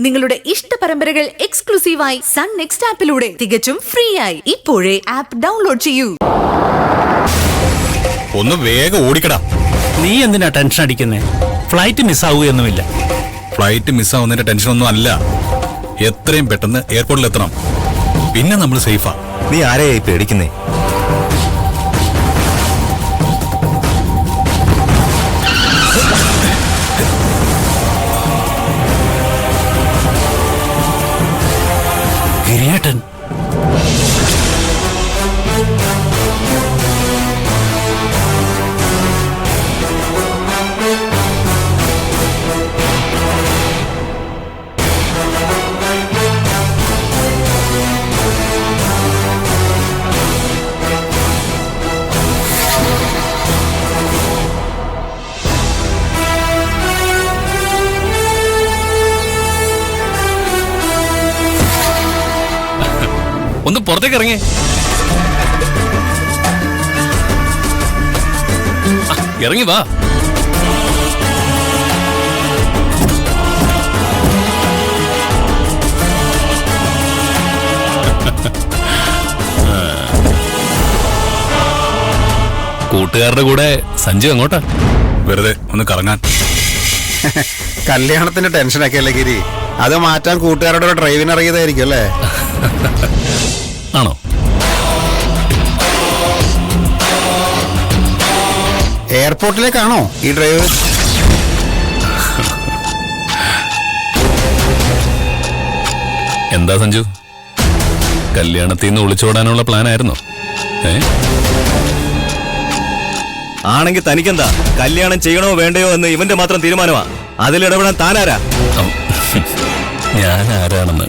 നിങ്ങളുടെ ഇഷ്ട പരമ്പരകൾ എക്സ്ക്ലൂസീവായി സൺ നെക്സ്റ്റ് ആപ്പിലൂടെ തികച്ചും ഫ്രീ ആയി ഇപ്പോഴേ ആപ്പ് ഡൗൺലോഡ് ചെയ്യൂ. ഒന്ന് വേഗം ഓടിക്കടാ. നീ എന്തിനാ ടെൻഷൻ അടിക്കുന്നേ? ഫ്ലൈറ്റ് മിസ്സാവുകയൊന്നുമില്ല. ഫ്ലൈറ്റ് മിസ്സാവുന്നതിന്റെ ടെൻഷനൊന്നും അല്ല. എത്രയും പെട്ടെന്ന് എയർപോർട്ടിൽ എത്തണം. പിന്നെ നമ്മൾ സേഫാ. നീ ആരെയായി പേടിക്കുന്നേ? ഗിരിയേട്ടൻ ഒന്ന് പുറത്തേക്ക് ഇറങ്ങി. ഇറങ്ങി വാ. കൂട്ടുകാരുടെ കൂടെ സഞ്ജു എങ്ങോട്ടാ? വെറുതെ ഒന്ന് കറങ്ങാൻ. കല്യാണത്തിന്റെ ടെൻഷനൊക്കെ അല്ലേ ഗിരി? അത് മാറ്റാൻ കൂട്ടുകാരുടെ ഡ്രൈവിന് ഇറങ്ങിയതായിരിക്കും അല്ലേ? ആണോ? എയർപോർട്ടിലേക്കാണോ ഈ ഡ്രൈവ്? എന്താ സഞ്ജു, കല്യാണത്തിൽ നിന്ന് ഒളിച്ചോടാനുള്ള പ്ലാൻ ആയിരുന്നോ? ആണെങ്കിൽ തനിക്കെന്താ? കല്യാണം ചെയ്യണോ വേണ്ടയോ എന്ന് ഇവന്റെ മാത്രം തീരുമാനമാ. അതിലിടപെടാൻ താനാരാ? ഞാൻ ആരാണെന്ന്